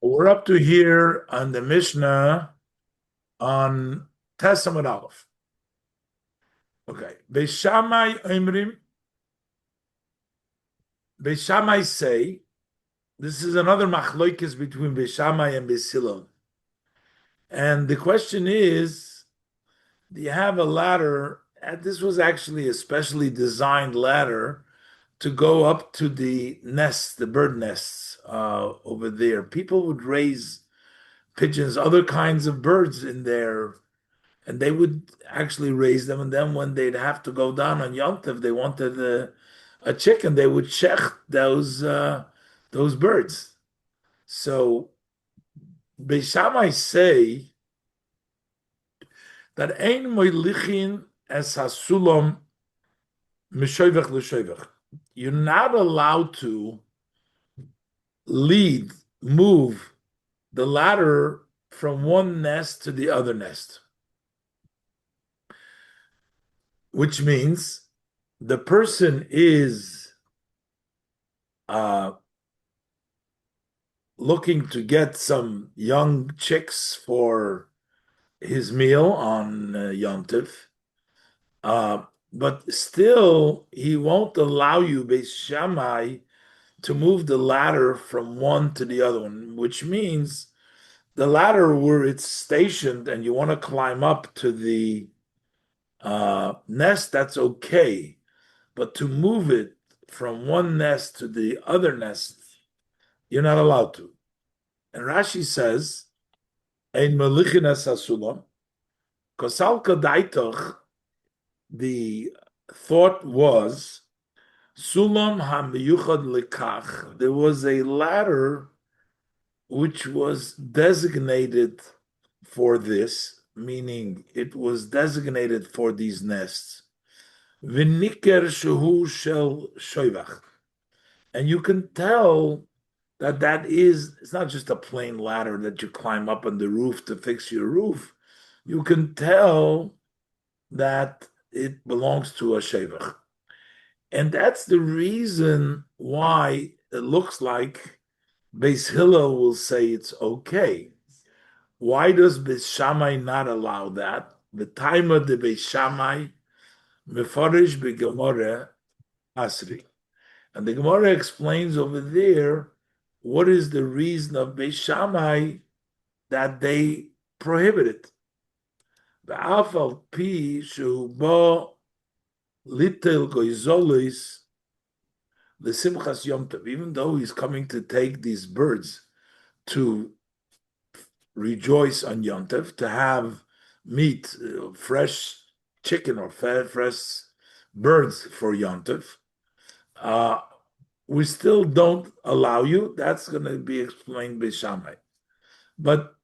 We're up to here on the Mishnah on Testament Aleph. Okay. Beishamai Imrim, Beishamai say, this is another machloikis between Beishamai and Beis Hillel. And the question is, do you have a ladder? And this was actually a specially designed ladder to go up to the nests, the bird nests over there. People would raise pigeons, other kinds of birds in there, and they would actually raise them. And then when they'd have to go down on Yom Tov, they wanted a chicken. They would check those birds. So Beis Shammai say that ein moilichin es hasulam mishovech l'shovech. You're not allowed to lead, move the ladder from one nest to the other nest, which means the person is uh, looking to get some young chicks for his meal on Yom Tov, but still he won't allow you, Beis Shammai, to move the ladder from one to the other one, which means the ladder where it's stationed and you want to climb up to the nest, that's okay. But to move it from one nest to the other nest, you're not allowed to. And Rashi says, Ein melichin es hasulam, kosal kadaitoch, the thought was, sulam ha-miyuchad likach, there was a ladder which was designated for this, meaning it was designated for these nests. V'niker shehu shel shoivach. And you can tell that it's not just a plain ladder that you climb up on the roof to fix your roof. You can tell that it belongs to a shevach. And that's the reason why it looks like Beis Hillel will say it's okay. Why does Beis Shammai not allow that? The time of the Beis Shammai, Mefarish beGemorah Asri. And the Gemara explains over there what is the reason of Beis Shammai that they prohibit it. V'afal pi shehubo litel goizolis l'simchas yom tov. Even though he's coming to take these birds to rejoice on Yom Tov, to have meat, fresh chicken or fresh birds for Yom Tov, we still don't allow you. That's going to be explained by Shammai. But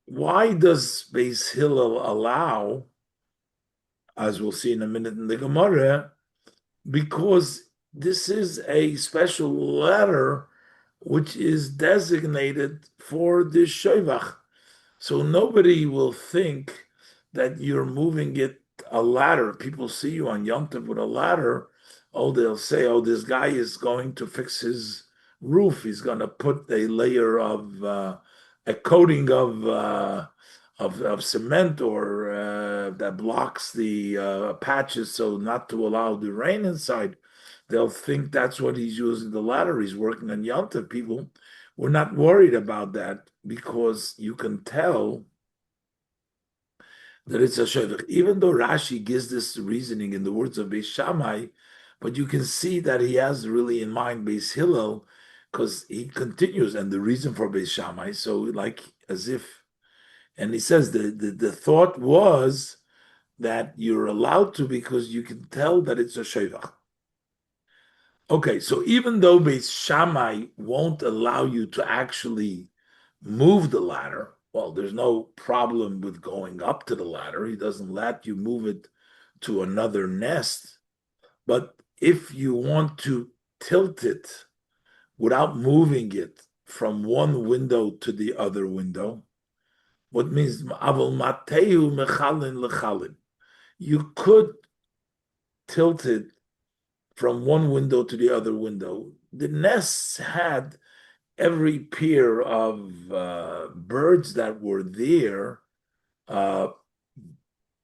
why does Beis Hillel allow, as we'll see in a minute in the Gemara, because this is a special letter which is designated for the Shoivach. So nobody will think that you're moving it a ladder. People see you on Yom Tov with a ladder. Oh, they'll say, oh, this guy is going to fix his roof. He's going to put a layer of a coating of cement or that blocks the patches so not to allow the rain inside. They'll think that's what he's using the ladder. He's working on Yom Tov. People, we're not worried about that because you can tell that it's a shevach. Even though Rashi gives this reasoning in the words of Beis Shammai, but you can see that he has really in mind Beis Hillel because he continues, and the reason for Beis Shammai, so like as if, and he says the thought was that you're allowed to because you can tell that it's a shevach. Okay, so even though Beis Shammai won't allow you to actually move the ladder, well, there's no problem with going up to the ladder. He doesn't let you move it to another nest. But if you want to tilt it without moving it from one window to the other window, what means Avol Mateu Mechalin Lechalin, you could tilt it from one window to the other window. The nests had every pair of birds that were there, uh,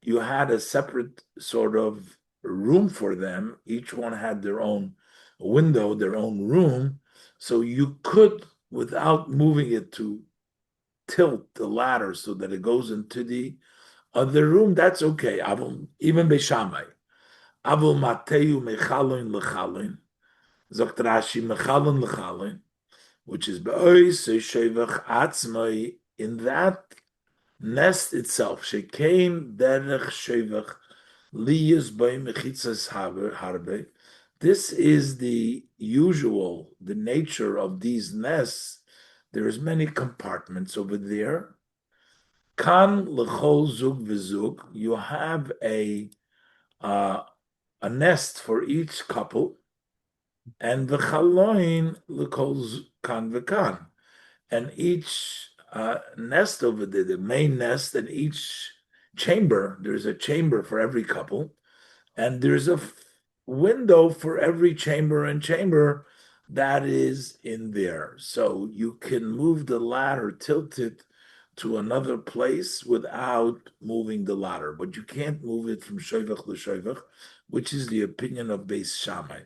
you had a separate sort of room for them. Each one had their own window, their own room. So you could, without moving it to tilt the ladder so that it goes into the other room, that's okay. Even Beishamai. Avol Mateu Mechalin Lechalin. Sagt Rashi Mechalin Lechalin, which is Be'ois Shevach Atzmai, in that nest itself. Shekein Derech Shevach Liyas Bei Mechitzas Harbe. This is the usual, the nature of these nests. There's many compartments over there. Kan Lechol Zug V'Zug. You have uh, a nest for each couple, and the chaloin l'kol kan v'kan, and each nest over there, the main nest, and each chamber, there's a chamber for every couple, and there's a window for every chamber and chamber that is in there. So you can move the ladder, tilt it to another place without moving the ladder, but you can't move it from shoivach to shoivach, which is the opinion of Beis Shammai.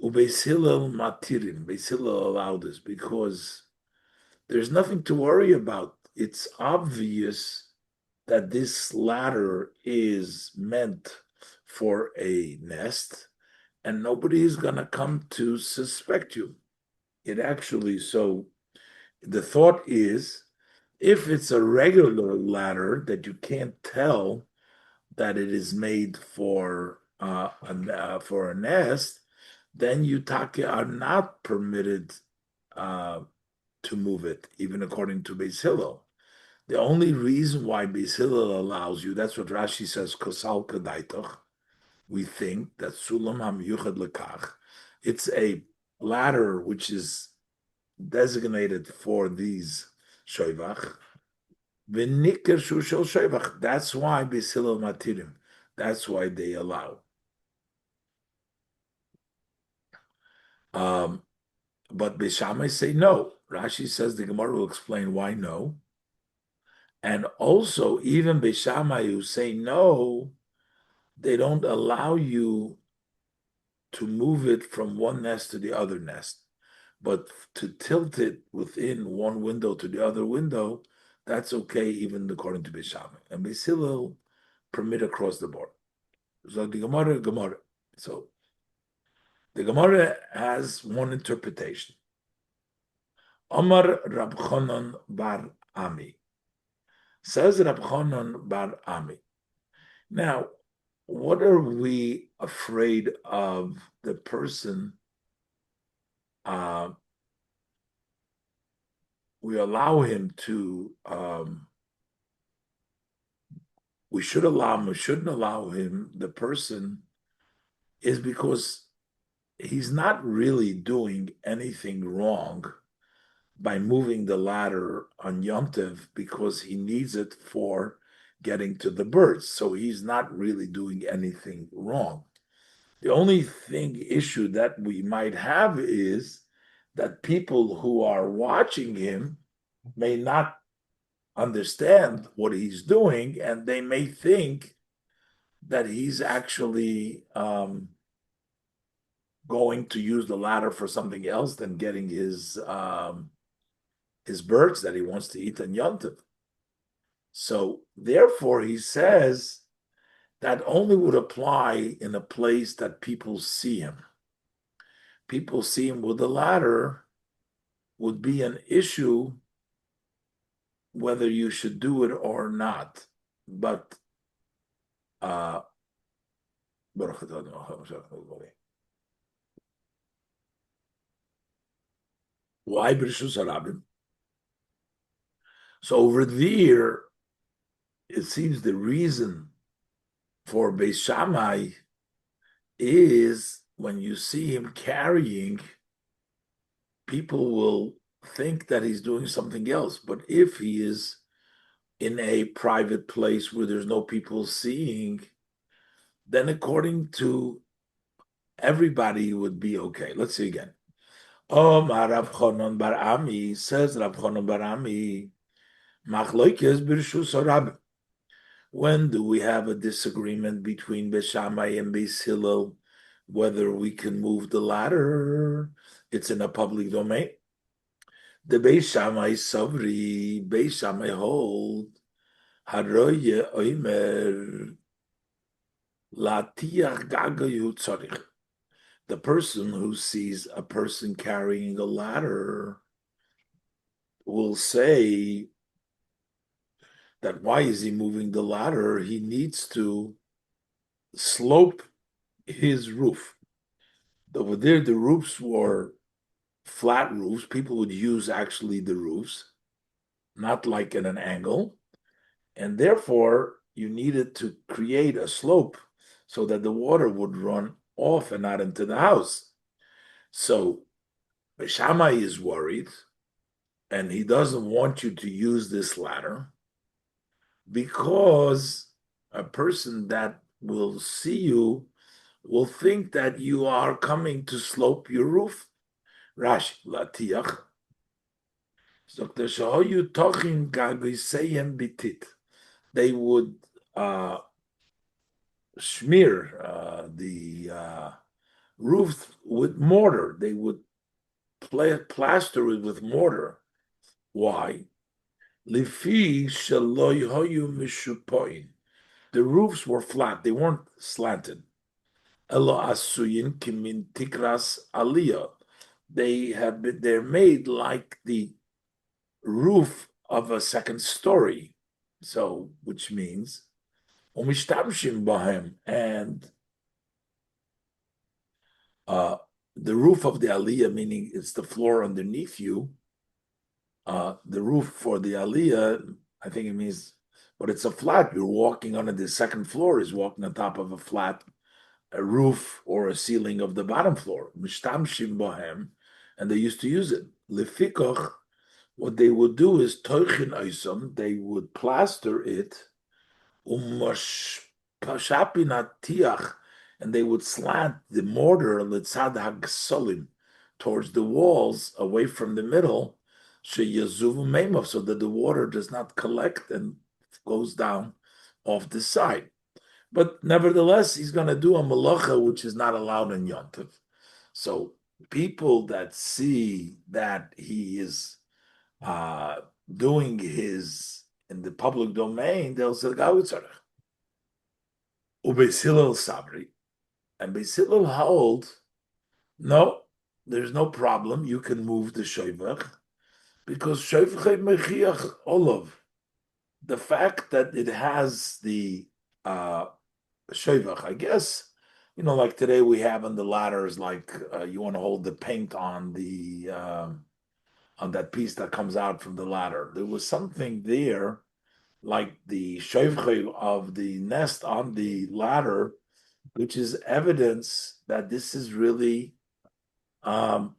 Ubeis Hillel matirim. Beis Hillel allowed this because there's nothing to worry about. It's obvious that this ladder is meant for a nest, and nobody is going to come to suspect you. It actually, so the thought is, if it's a regular ladder that you can't tell that it is made for a nest, then you are not permitted to move it, even according to Beis Hillel. The only reason why Beis Hillel allows you, that's what Rashi says, kosal kadaitoch. We think that sulam hamyuchad lekach. It's a ladder which is designated for these shoivach. V'nikar shushel shoivach. That's why Beis Hillel matirim. That's why they allow. But Beis Shammai say no. Rashi says the Gemara will explain why no. And also, even Beis Shammai who say no, they don't allow you to move it from one nest to the other nest. But to tilt it within one window to the other window, that's okay, even according to Beis Shammai. And Beis Hillel permit across the board. So the Gemara. So the Gemara has one interpretation. Omar Rab Chonon bar Ami. Says Rab Chonon bar Ami. Now, what are we afraid of the person? We allow him to, we should allow him, we shouldn't allow him, the person, is because he's not really doing anything wrong by moving the ladder on Yom Tov because he needs it for getting to the birds. So he's not really doing anything wrong. The only issue that we might have is that people who are watching him may not understand what he's doing, and they may think that he's actually going to use the ladder for something else than getting his birds that he wants to eat on Yom Tov. So therefore, he says that only would apply in a place that people see him. People see him with the ladder would be an issue whether you should do it or not. But why Brishus Harabim? So over there, it seems the reason for Beis Shammai is when you see him carrying, people will think that he's doing something else. But if he is in a private place where there's no people seeing, then according to everybody, it would be okay. Let's see again. Rav Chonon bar Ami, says Rav Chonon bar Ami, Machloikes b'rshus Rabbi. When do we have a disagreement between Beis Shammai and Beis Hillel whether we can move the ladder? It's in a public domain. The Beis Shammai Savri, Beis Shammai hold, Haroye Oimer, Latiach Gagayu Tzarich. The person who sees a person carrying a ladder will say that why is he moving the ladder? He needs to slope his roof. Over there, the roofs were flat roofs. People would use actually the roofs, not like at an angle. And therefore, you needed to create a slope so that the water would run off and not into the house. So Shammai is worried, and he doesn't want you to use this ladder because a person that will see you will think that you are coming to slope your roof. Rashi, latiach. Dr. Shahoyu talking gagisayem bitit. They would smear the roof with mortar. They would plaster it with mortar. Why? Lifi shaloy hoyu mishupoin. The roofs were flat; they weren't slanted. Elo asuyin kimin tikras aliyah. They're made like the roof of a second story. So, which means umishtamshim bahem, and uh, the roof of the aliyah, meaning it's the floor underneath you. The roof for the aliyah, I think it means, but it's a flat. You're walking on the second floor is walking on top of a roof or a ceiling of the bottom floor. Mishtamshim bahem, and they used to use it. Lefikoch, what they would do is toichin oisam, they would plaster it, tiach, and they would slant the mortar litzad hagsolim towards the walls, away from the middle, sheyazuvu meimov, so that the water does not collect and goes down off the side. But nevertheless, he's going to do a malacha which is not allowed in Yontif. So people that see that he is uh, doing his in the public domain, they'll say, Gawitzarech. Ubeis Hillel Sabri. And Beis Hillel hold, no, there's no problem. You can move the Shoivach because Shoivach Mechiach Olav. The fact that it has the Shoivach, I guess, like today we have on the ladders, like you want to hold the paint on the on that piece that comes out from the ladder. There was something there, like the Shoivach of the nest on the ladder, which is evidence that this is really not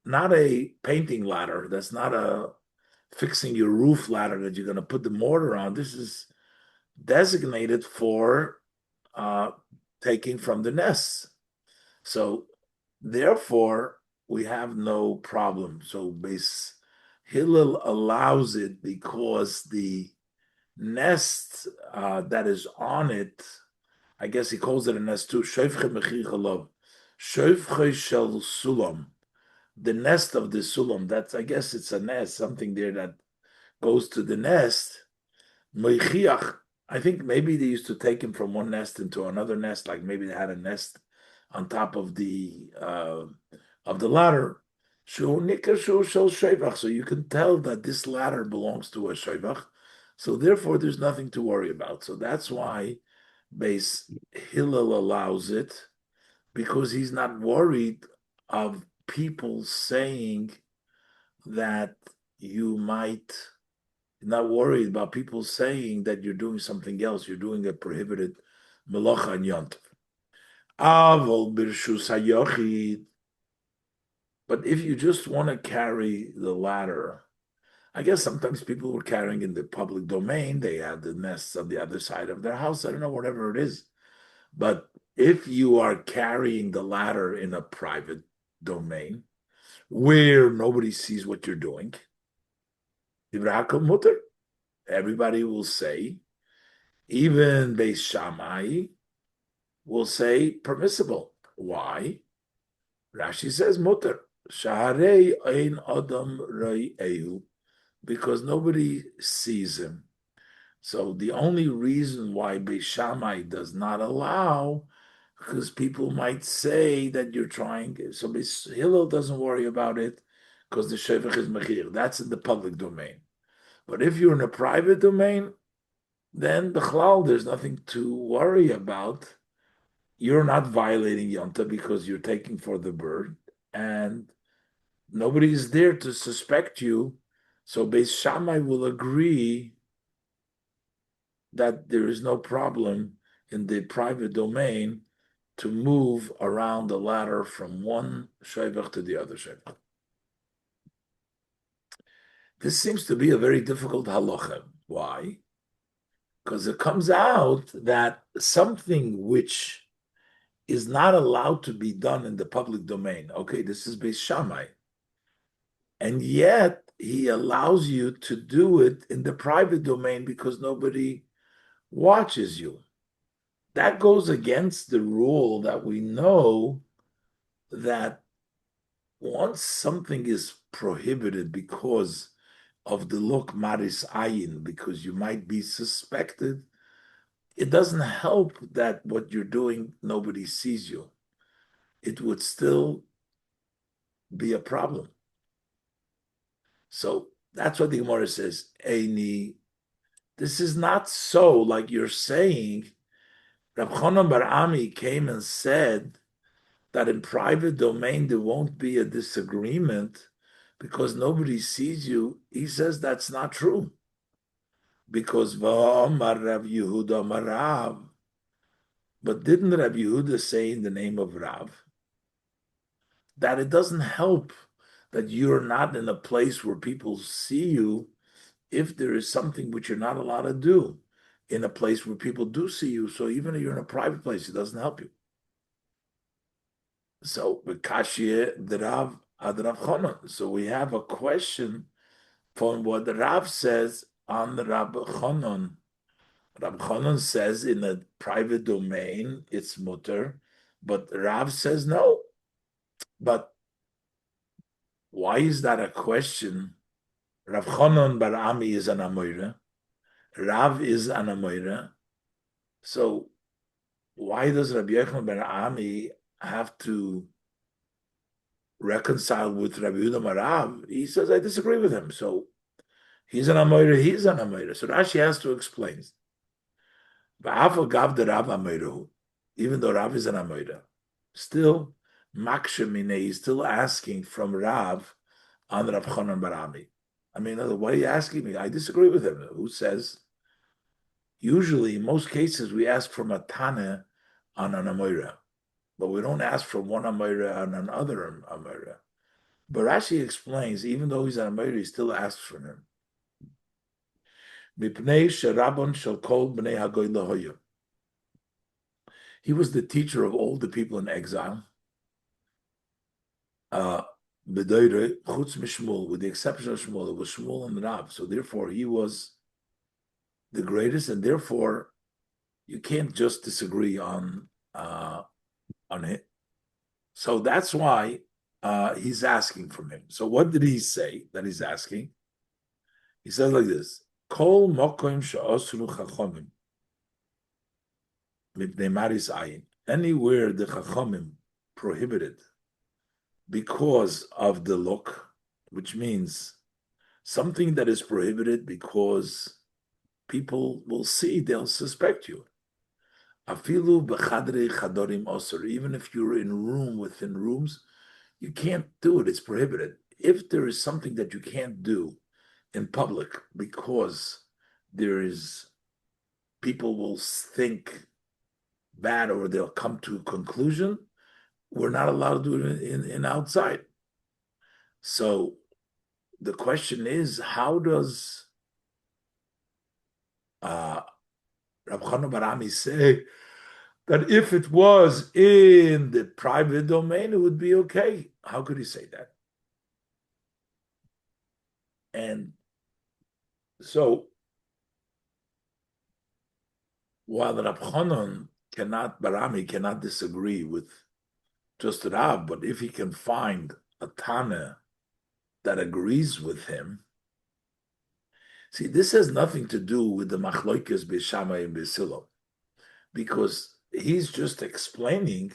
a painting ladder. That's not a fixing your roof ladder that you're going to put the mortar on. This is designated for taking from the nests. So therefore, we have no problem. So Beis Hillel allows it because the nest that is on it, I guess he calls it a nest too. Shoivche mechichalov, shoivche shel sulam, the nest of the sulam. That's, I guess it's a nest, something there that goes to the nest. Meichiach. I think maybe they used to take him from one nest into another nest, like maybe they had a nest on top of the ladder. So you can tell that this ladder belongs to a shoivach. So therefore, there's nothing to worry about. So that's why Beis Hillel allows it, because he's not worried of people saying that you might, not worried about people saying that you're doing something else, you're doing a prohibited melacha and yont. Avol birshus hayochid. But if you just want to carry the ladder, I guess sometimes people were carrying in the public domain, they had the nests on the other side of their house, I don't know, whatever it is. But if you are carrying the ladder in a private domain, where nobody sees what you're doing, everybody will say, even Beis Shammai will say permissible. Why? Rashi says mutter. Shaharei ein adam ra'ehu, because nobody sees him. So the only reason why Beis Shammai does not allow, because people might say that you're trying. So Beis Hillel doesn't worry about it because the shevach is mechir. That's in the public domain. But if you're in a private domain, then b'chlal, there's nothing to worry about. You're not violating Yonta because you're taking for the bird, and nobody is there to suspect you. So Beis Shammai will agree that there is no problem in the private domain to move around the ladder from one shevach to the other shevach. This seems to be a very difficult halacha. Why? Because it comes out that something which is not allowed to be done in the public domain. Okay, this is Beis Shammai. And yet he allows you to do it in the private domain because nobody watches you. That goes against the rule that we know that once something is prohibited because of the look maris ayin, because you might be suspected, it doesn't help that what you're doing, nobody sees you. It would still be a problem. So that's what the Gemara says. Eini, this is not so like you're saying. Rab Chanan Bar Ami came and said that in private domain there won't be a disagreement because nobody sees you. He says that's not true. Because Va'amar Rav Yehuda Marav. But didn't Rav Yehuda say in the name of Rav that it doesn't help that you're not in a place where people see you if there is something which you're not allowed to do in a place where people do see you? So even if you're in a private place, it doesn't help you. So the Rav Rav Chanan. So we have a question from what the Rav says on the Rabbi Chanan. Rabbi Chanan says in a private domain it's mutter, but Rav says no. But why is that a question? Rav Chanan Bar Ami is an Amoira. Rav is an Amoira. So why does Rabbi Yochanan Bar Ami have to reconcile with Rabbi Yehuda Marav? He says, I disagree with him. So he's an Amoira, he's an Amoira. So Rashi has to explain. Gav the Rav Amoirahu, even though Rav is an Amoira, still, Makshemine, he's still asking from Rav on Rav Chanan Bar Ami. I mean, why are you asking me? I disagree with him. Who says? Usually, in most cases, we ask from a Tana on an Amoira, but we don't ask from one Amoira on another Amoira. But Rashi explains, even though he's an Amoira, he still asks from him. He was the teacher of all the people in exile. With the exception of Shmuel, it was Shmuel and Rav. So therefore, he was the greatest, and therefore, you can't just disagree on it. So that's why he's asking from him. So what did he say that he's asking? He says like this: Kol mokim she'osru chachomim mipnei maris ayin. Anywhere the chachomim prohibited because of the look, which means something that is prohibited because people will see, they'll suspect you. Afilu b'chadrei chadorim osur. Even if you're in room within rooms, you can't do it. It's prohibited. If there is something that you can't do in public because there is people will think bad or they'll come to a conclusion, we're not allowed to do it in outside. So the question is, how does Rav Chanan Bar Ami say that if it was in the private domain, it would be okay? How could he say that? And so while the Rab Chanan Barami cannot disagree with just Rab, but if he can find a Tana that agrees with him, see, this has nothing to do with the Machloikes Beishamai and Beisilo, because he's just explaining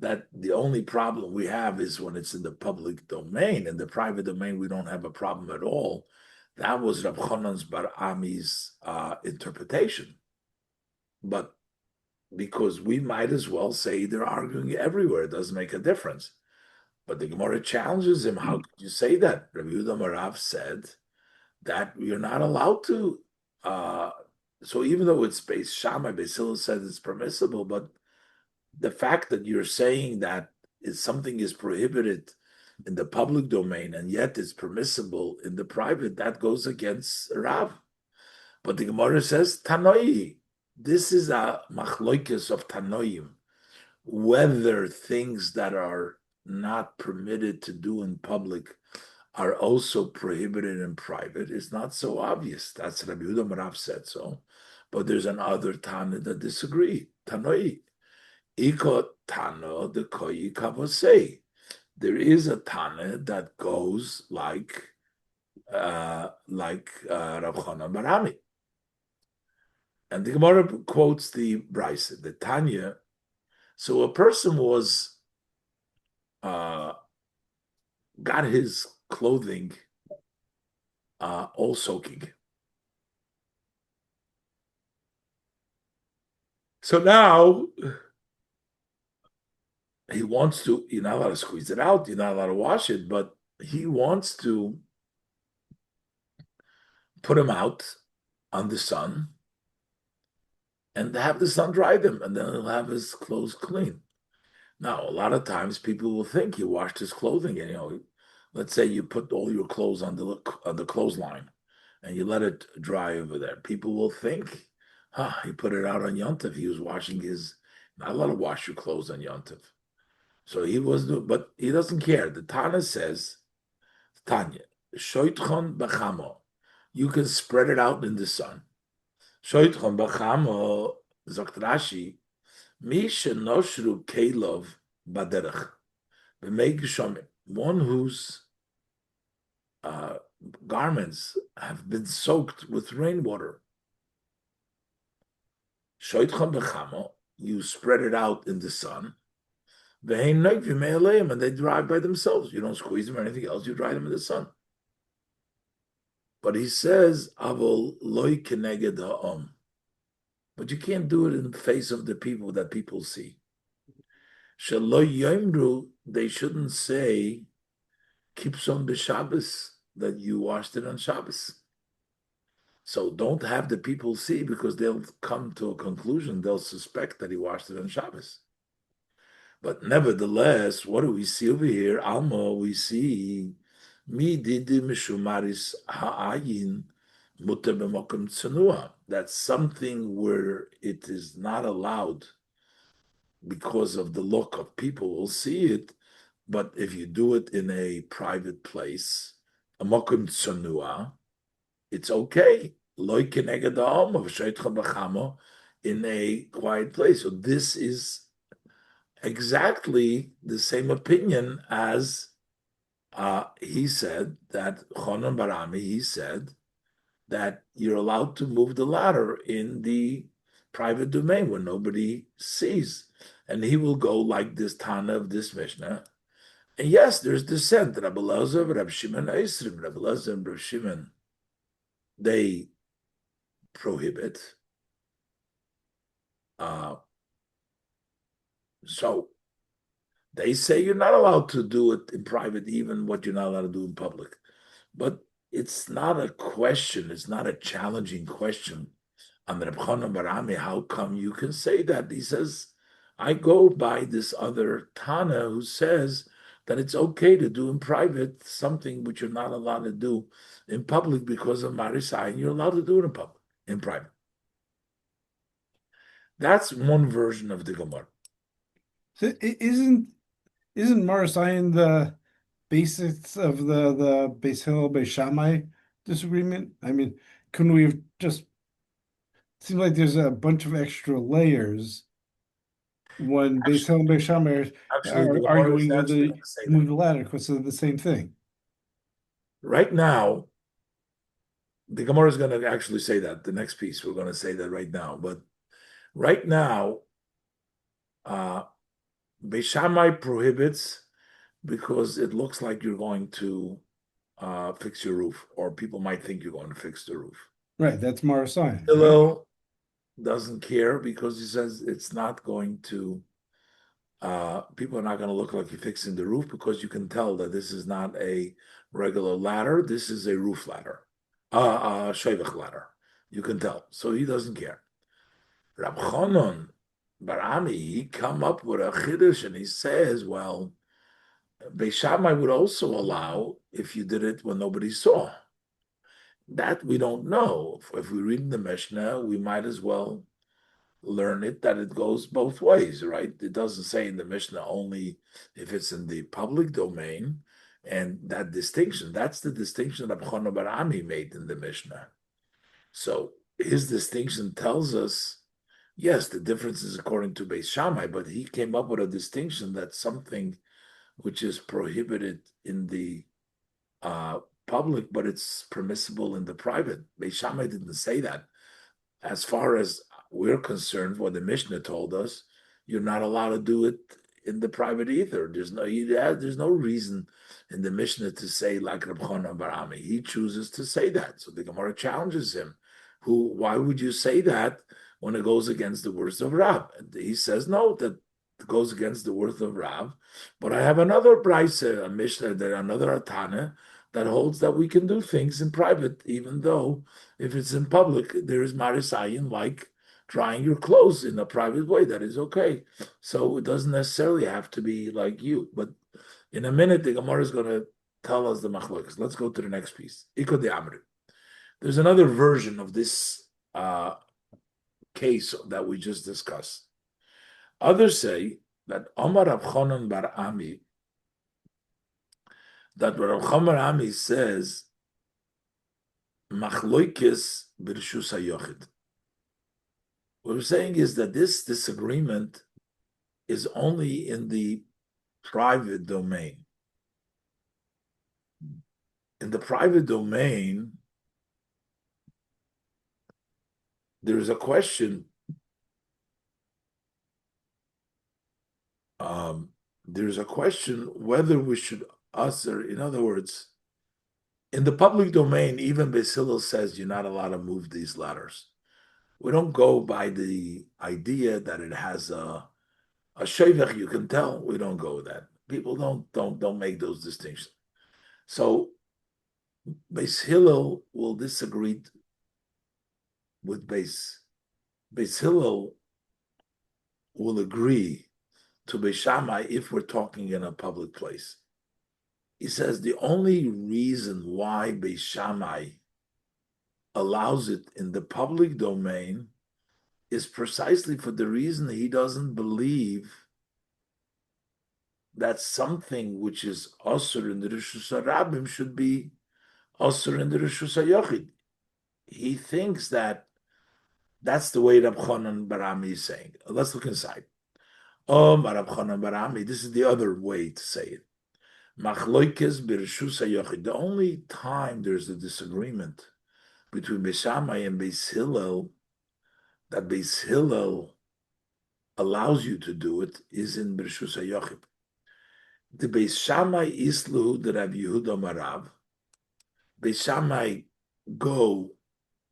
that the only problem we have is when it's in the public domain. In the private domain, we don't have a problem at all. That was Rab Chanan's Bar Ami's interpretation. But because we might as well say they're arguing everywhere, it doesn't make a difference. But the Gemara challenges him, how could you say that? Rabbi Yehuda Marav said that you're not allowed to. So even though it's Beis Shammai, Beis Hillel said it's permissible, but the fact that you're saying that something is prohibited in the public domain and yet it's permissible in the private, that goes against Rav. But the Gemara says, Tanoi, this is a machloikis of Tanoim, whether things that are not permitted to do in public are also prohibited in private. It's not so obvious. That's Rabbi Yehuda Marav said so. But there's another Tana that disagree. Tanoi. Iko Tano the Koyi Kavosei. There is a Tana that goes like Rav Chanan Barami. And the Gemara quotes the Beitzah, the Tanya. So a person was got his clothing all soaking. So now he wants to, you're not allowed to squeeze it out, you're not allowed to wash it, but he wants to put them out on the sun and have the sun dry them, and then he'll have his clothes clean. Now, a lot of times people will think he washed his clothing, and let's say you put all your clothes on the clothesline and you let it dry over there. People will think, he put it out on Yontif. He was washing not allowed to wash your clothes on Yontif. So he was, but he doesn't care. The Tana says, Tanya, shoitchon b'chamo, you can spread it out in the sun. Shoitchon b'chamo, sagt Rashi, mi shenoshru kelov baderech, b'mei geshomim, one whose garments have been soaked with rainwater. Shoitchon b'chamo, you spread it out in the sun. And they dry by themselves. You don't squeeze them or anything else. You dry them in the sun. But he says, "Avol loy keneged ha'om." But you can't do it in the face of the people that people see. Shelo yomru, they shouldn't say, "Kipson b'Shabbos," that you washed it on Shabbos. So don't have the people see, because they'll come to a conclusion. They'll suspect that he washed it on Shabbos. But nevertheless, what do we see over here? Alma, we see mi didi mishumaris ha'ayin muter b'mokum tzenua. That's something where it is not allowed because of the look of people will see it. But if you do it in a private place, a mokum tzenua, it's okay. Loi keneged ha'om of sheitcha b'chamo, in a quiet place. So this is exactly the same opinion as he said that Chonon Barami, he said that you're allowed to move the ladder in the private domain when nobody sees. And he will go like this Tana of this Mishnah. And yes, there's dissent. Rabbi Elazar, Rabbi Shimon Eisrim, Rabbi Elazar and Rabbi Shimon, they prohibit. So they say you're not allowed to do it in private, even what you're not allowed to do in public. But it's not a question, it's not a challenging question on Reb Chanan Barami. How come you can say that? He says, I go by this other Tana who says that it's okay to do in private something which you're not allowed to do in public because of Marisai, and you're allowed to do it in private. That's one version of the Gemara. So isn't Marasayan the basics of the Beis Hillel Beis Shammai, disagreement? I mean, couldn't we have just, seems like there's a bunch of extra layers when Beis Hillel and Beis Shammai Actually, the are Gemara is arguing whether actually to going to say that. move the ladder because they're the same thing. Right now, the Gemara is going to actually say that. The next piece, we're going to say that right now. But right now, uh, Beis Shammai prohibits because it looks like you're going to fix your roof, or people might think you're going to fix the roof. Right, that's Marasayan, right? Hillel doesn't care because he says it's not going to, people are not going to look like you're fixing the roof because you can tell that this is not a regular ladder. This is a roof ladder, shevach ladder. You can tell. So he doesn't care. Rab Chanan Barami, he come up with a chiddush and he says, well, Beis Shammai would also allow if you did it when nobody saw. That we don't know. If we read in the Mishnah, we might as well learn it that it goes both ways, right? It doesn't say in the Mishnah only if it's in the public domain, and that distinction, that's the distinction that Rabbi Barami made in the Mishnah. So his distinction tells us, yes, the difference is according to Beis Shammai, but he came up with a distinction that something which is prohibited in the public, but it's permissible in the private. Beis Shammai didn't say that. As far as we're concerned, what the Mishnah told us, you're not allowed to do it in the private either. There's no reason in the Mishnah to say like Reb Chanan Barami. He chooses to say that. So the Gemara challenges him. Why would you say that when it goes against the words of Rav? And he says, no, that goes against the words of Rav. But I have another Beitzah, a Mishnah, another Atana, that holds that we can do things in private, even though if it's in public, there is marisayin, like drying your clothes in a private way. That is okay. So it doesn't necessarily have to be like you. But in a minute, the Gemara is going to tell us the machlokas. Let's go to the next piece. Iko de Amri. There's another version of this case that we just discussed. Others say that Omar Rav Chanan Bar Ami, that Rav Chanan Bar Ami says, machloikis b'rshus hayochid. What we're saying is that this disagreement is only in the private domain. In the private domain, there's a question. There's a question whether we should usher. In other words, in the public domain, even Beis Hillel says you're not allowed to move these ladders. We don't go by the idea that it has a shevach. You can tell. We don't go with that. People don't make those distinctions. So Beis Hillel will disagree with Beis Hillel will agree to Beis Shammai if we're talking in a public place. He says the only reason why Beis Shammai allows it in the public domain is precisely for the reason he doesn't believe that something which is osur in the Rishus HaRabim should be osur in the Rishus HaYochid. He thinks that that's the way Rab Chanan Barami is saying. Let's look inside. Rab Chanan Barami, this is the other way to say it. Machloikes b'Rishus HaYochid. The only time there's a disagreement between Beis Shammai and Beis Hillel, that Beis Hillel allows you to do it, is in B'Rishus HaYochid. The Beis Shammai islu the Rabbi Yehuda Marav. Beis Shammai go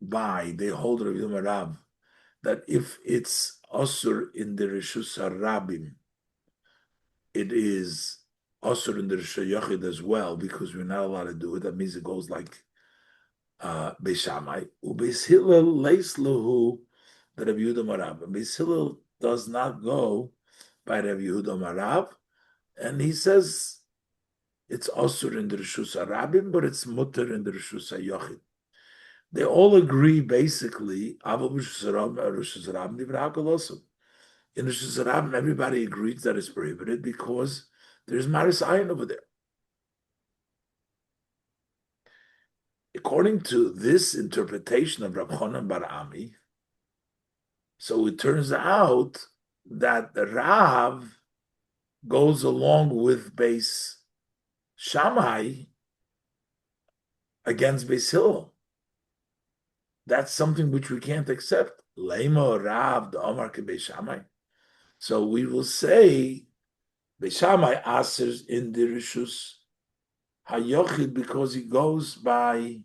by, they hold Rabbi Yehuda Marav, that if it's Asur in the Rishus HaRabim, it is Asur in the Rishus HaYochid as well, because we're not allowed to do it. That means it goes like Beis Shammai. Beis Hillel leis lahu the Rabbi Yehuda Marav. Beis Hillel does not go by Rabbi Yehuda Marav, and he says it's Asur in the Rishus HaRabim, but it's Mutter in the Rishus HaYochid. They all agree basically. In Rishus HaRabim, everybody agrees that it's prohibited because there's Maris Ayin over there. according to this interpretation of Rabbi Chaim bar Ami, so it turns out that the Rav goes along with Beis Shammai against Beis Hillel. That's something which we can't accept. Lema Rav the Omar ke Beis Shammai. So we will say Beis Shammai answers in the Rishus Hayochid because he goes by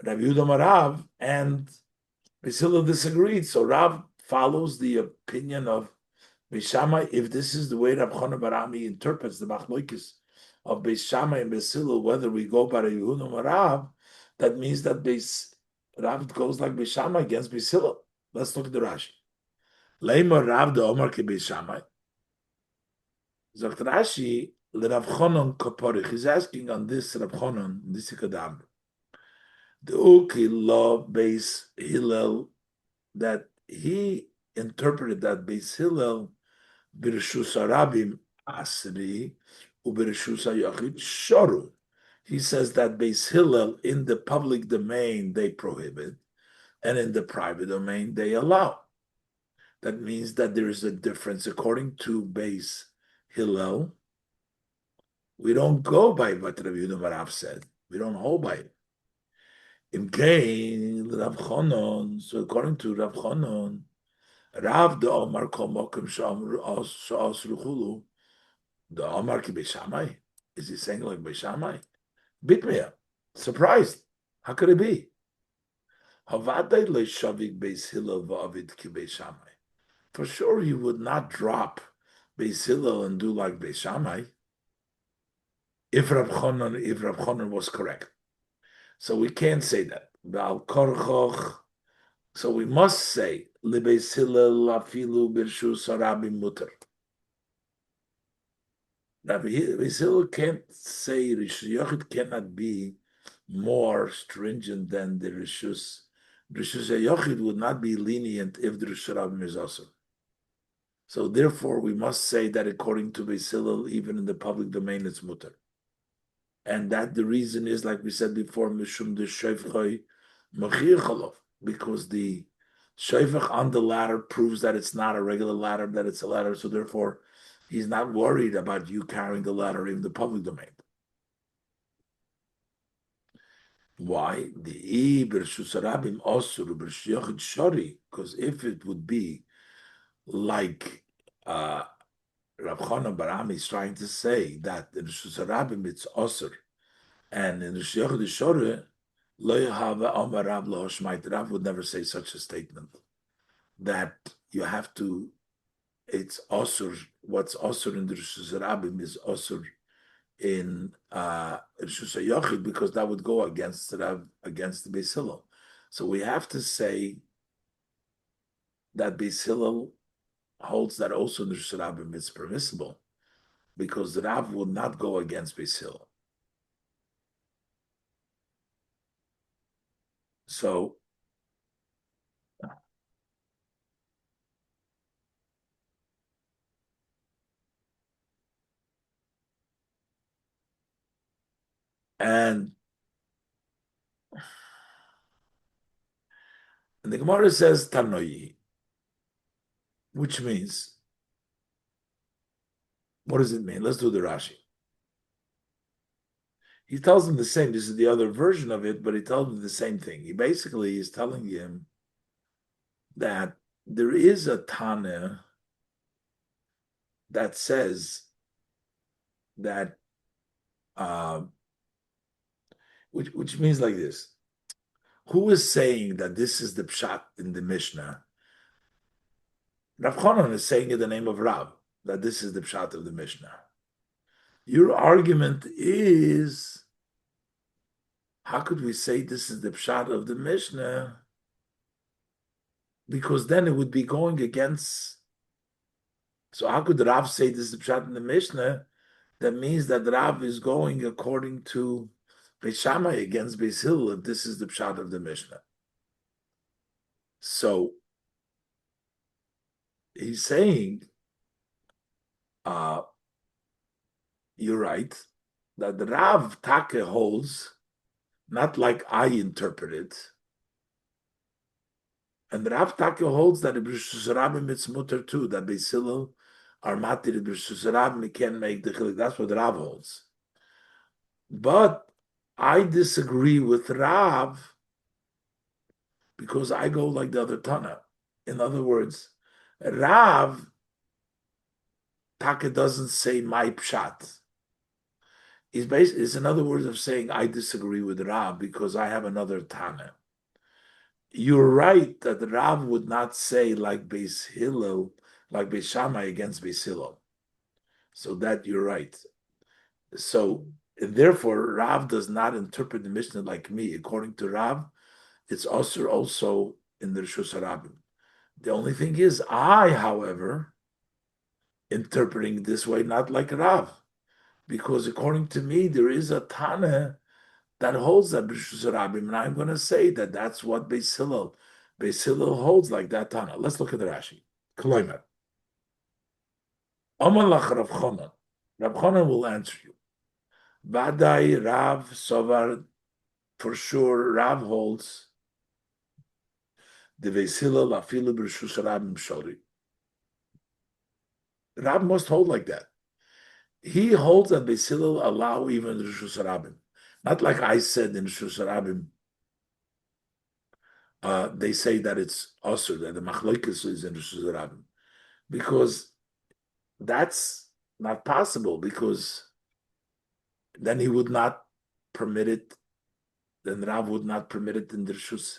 Rabbi Yehuda Rav, and Beis Hillel disagreed. So Rav follows the opinion of Beis Shammai. If this is the way Rabbi Chaim bar Ami interprets the Machlokes of Beis Shammai and Beis Hillel, whether we go by Rabbi Yehuda Rav, that means that Beis Rav goes like Beis Shammai against Beis Hillel. Let's look at the Rashi. Leima Rav de Omar ke Beis Shammai. Zakt Rashi, le Rav Chanan kaporich. He's asking on this Rav Chanan, this Ikadam. The Uki law Beis Hillel, that he interpreted that Beis Hillel Birshus Arabim Asri Ubirshus Yachid Shoru. He says that Beis Hillel in the public domain they prohibit, and in the private domain they allow. That means that there is a difference. According to Beis Hillel, we don't go by what Rabbi Yehuda Rav said. We don't hold by it. In Kain, Rav Chanan. So according to Rav Chanan, Rav the Omar Kol Mokim Sha'asruchulu, the Omar Ki Beis Shammai. Is he saying like Beis Shammai? Bitmeya. Surprised. How could it be? Havadai le'shavik Beis Hillel va'avid ki Beis Shammai. For sure, he would not drop Beis Hillel and do like Beis Shammai if Rav Chanan was correct. So we can't say that. So we must say Beis Hillel afilu birshus harabim muter. Beis Hillel can't say Rishus Yochid cannot be more stringent than the Rishus. Rishus Yochid would not be lenient if the Rishus Harabim is also. So therefore, we must say that according to Beis Hillel, even in the public domain, it's mutter. And that the reason is, like we said before, mishum de shayfchoi machir because the shayfach on the ladder proves that it's not a regular ladder, that it's a ladder. So therefore, he's not worried about you carrying the ladder in the public domain. Why? The Bershus Rabim Osur Bershyochid Shori, because if it would be like Rav Chanan bar Ami is trying to say that in Bershus Rabim it's Osur, and in Bershyochid Shori, Lo Yahava Omar Rav Lo Shmait. Rav would never say such a statement that you have to. It's Osur. What's Osur in the Bershus Rabim is Osur in Rishus Yochid, because that would go against the Beis Hillel. So we have to say that Beis Hillel holds that also in the Rishus Rabbim is permissible, because the Rav will not go against Beis Hillel. So and the Gemara says Tanoi, which means, what does it mean? Let's do the Rashi. He tells him the same. This is the other version of it, but he tells him the same thing. He basically is telling him that there is a Tana that says that, which means like this. Who is saying that this is the pshat in the Mishnah? Rav Chanan is saying in the name of Rav that this is the pshat of the Mishnah. Your argument is, how could we say this is the pshat of the Mishnah? Because then it would be going against. So how could Rav say this is the pshat in the Mishnah? That means that Rav is going according to Beis Shammai against Beis Hillel if this is the pshat of the Mishnah. So he's saying, you're right, that the Rav Take holds not like I interpret it. And Rav Taka holds that the B'Rishus Rabbim it's mutter too, that Beis Hillel are matir the B'Rishus Rabbim can't make the chilik. That's what Rav holds. But I disagree with Rav because I go like the other Tana. In other words, Rav Taka doesn't say my pshat. It's another words of saying I disagree with Rav because I have another Tana. You're right that Rav would not say like Beis Hillel, like Beis Shammai against Beis Hillel. So that you're right. So therefore, Rav does not interpret the Mishnah like me. According to Rav, it's also in the Rishus Harabim. The only thing is, I, however, interpreting this way, not like Rav, because according to me, there is a Tana that holds that Rishus Harabim, and I'm going to say that that's what Beis Hillel holds like that Tana. Let's look at the Rashi. Kloimer. Amar lach Rav Chanan. Rav Chanan will answer you. Vadai Rav Sovar, for sure, Rav holds the Beis Hillel afilu b'Rishus Harabim shori. Rav must hold like that. He holds that Beis Hillel allow even the Rishus Harabim. Not like I said in Rishus Harabim. They say that it's asur, that the machlokes is in Rishus Harabim. Because that's not possible, because then he would not permit it, then Rav would not permit it in the Rishus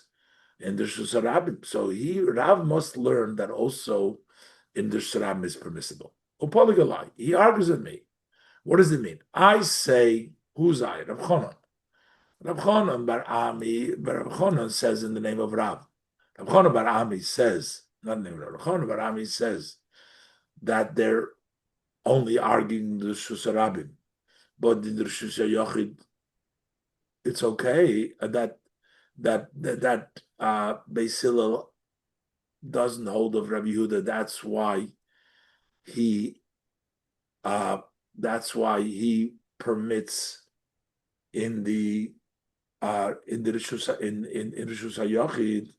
Harabim. So Rav must learn that also in the Rishus Harabim is permissible. Upoligalai, he argues with me. What does it mean? I say, who's I? Rav Chanan. Rav Chanan bar Ami, Rav Chanan says in the name of Rav. Rav Chanan bar Ami says, not in the name of Rav Chanan bar Ami says that they're only arguing the Rishus Harabim, but in the Rishus Yochid, it's okay that Beis Hillel doesn't hold of Rabbi Yehuda. That's why he permits in the Rishus Yochid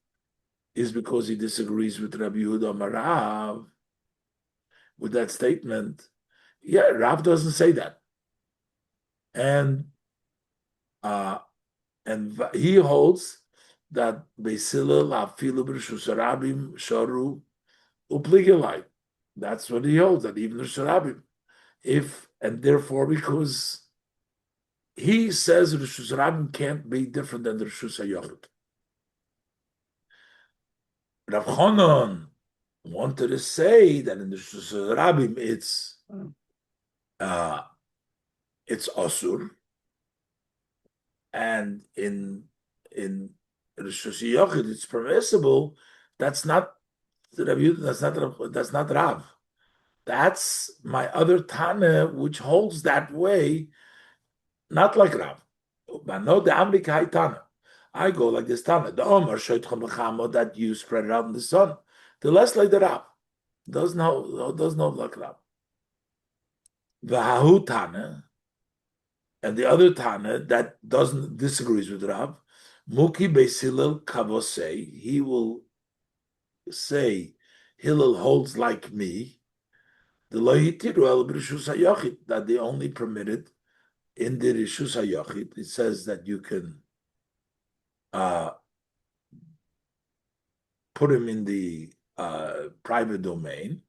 is because he disagrees with Rabbi Yehuda Marav with that statement. Yeah, Rav doesn't say that. And he holds that Beis Hillel afilu b'Rishus Harabim sharu upligelai. That's what he holds, that even the Rishus Harabim. And therefore, because he says the Rishus Harabim can't be different than the Rishus HaYochid. Rav Chanan wanted to say that in the Rishus Harabim it's asur, and in Rishus Yochid it's permissible. That's not that's not Rav. That's my other Tana, which holds that way, not like Rav. But no, the Amrikai Tana. I go like this Tana. The Omar Shoitchon B'chamo that you spread it out in the sun. The less like the Rav. Doesn't hold like Rav. The Hahu Tana, and the other Tana that doesn't disagrees with Rav, Muki Beis Hillel Kavosei, he will say Hillel holds like me, the Lohitiru El B'Rishus HaYochid, that they only permitted in the Rishus HaYochid. It says that you can put him in the private domain,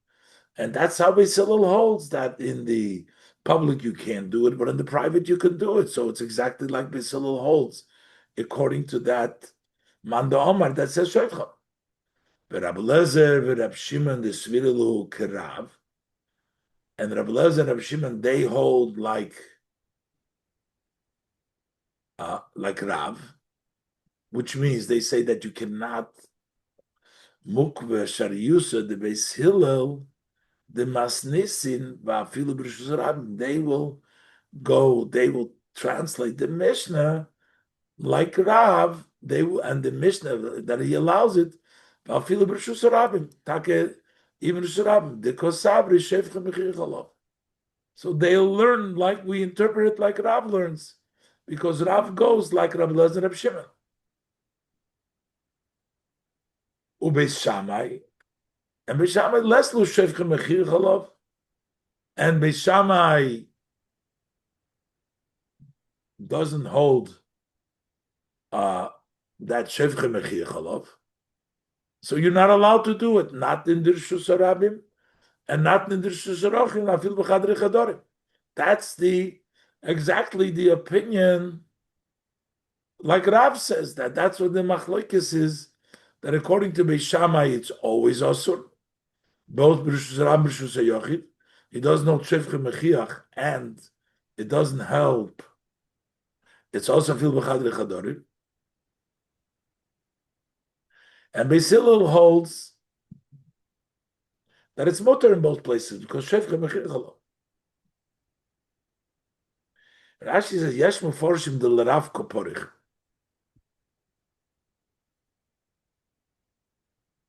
and that's how Beis Hillel holds that in the public you can't do it, but in the private you can do it. So it's exactly like Beis Hillel holds, according to that Manda Omar that says Shoitcha. Rabbi Lezer, Rabbi Shimon, the Svirilu Kerav, and Rabbi Lezer and Rabbi Shimon, they hold like Rav, which means they say that you cannot mukve shariyusa the Beis Hillel the masnisin va'afilu b'Rishus Harabim. They will translate the Mishnah like Rav. And the Mishnah that he allows it va'afilu b'Rishus Harabim. Take even Rishus Harabim the kosavri shefchem mechir chalav. So they'll learn like we interpret it like Rav learns. because Rav goes like Rabbi Lezer and Rabbi Shimon. Ubeis Shammai, and Beis Shammai less lo shevchem mechir chalav, and Beis Shammai doesn't hold that shevchem mechir chalav. So you're not allowed to do it, not in the Rishus Harabim, and not in the Rishus Harachim, afil b'chadrei chadorim. That's exactly the opinion, like Rav says, that's what the machlokes is, that according to Beis Shammai, it's always asur, both b'Rishus Harabim, b'Rishus Hayochid. He does not shevchem mechiach, and it doesn't help. It's also afil b'chadrei chadorim. And Beis Hillel holds that it's mutter in both places because shevchem mechir chalav. Rashi says yesh meforshim del Rav koporich.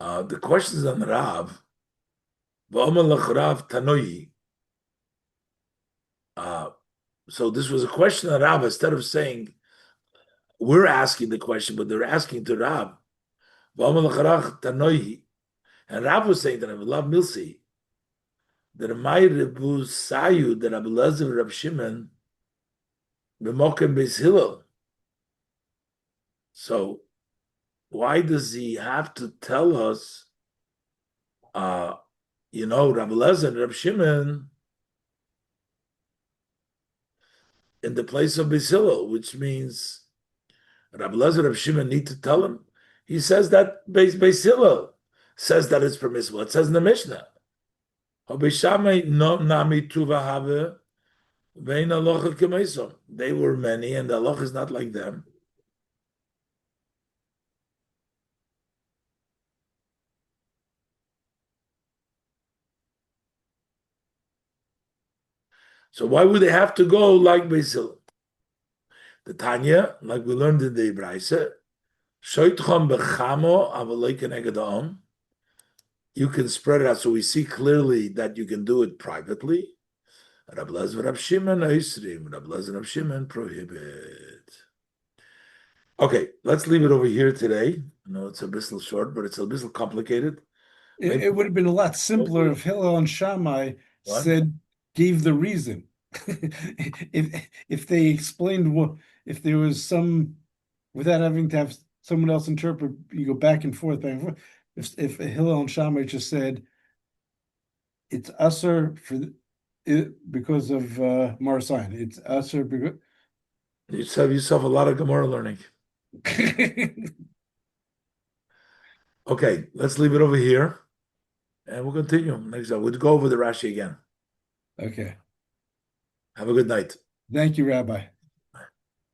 The questions on Rav, v'omer lech Rav tanoi. So this was a question on Rav. Instead of saying we're asking the question, but they're asking to Rav. V'omer lech Rav tanoi, and Rav was saying that I love Milsi. That my Rebu Sayu, that Rabbi Lezer Rabbi Shimon, b'mokem Beis Hillel. So why does he have to tell us, Rabbi Lezer and Rabbi Shimon in the place of Beis Hillel, which means Rabbi Lezer and Rabbi Shimon need to tell him? He says that Beis Hillel says that it's permissible. It says in the Mishnah. They were many, and the halacha is not like them. So why would they have to go like Beis Hillel? The Tanya, like we learned in the Beitzah, you can spread it out, so we see clearly that you can do it privately. Rabbi Lezer and Rabbi Shimon Oisrim, Rabbi Lezer and Rabbi Shimon prohibit. Okay, let's leave it over here today. I know it's a bit short, but it's a bit complicated. It would have been a lot simpler if Hillel and Shammai gave the reason. If they explained what, if there was some, without having to have someone else interpret, you go back and forth, back and forth. If Hillel and Shammai just said it's usher because of Marasayan, it's usher because you have yourself a lot of Gemara learning. Okay, let's leave it over here, and we'll continue next time. We'll go over the Rashi again. Okay. Have a good night. Thank you, Rabbi.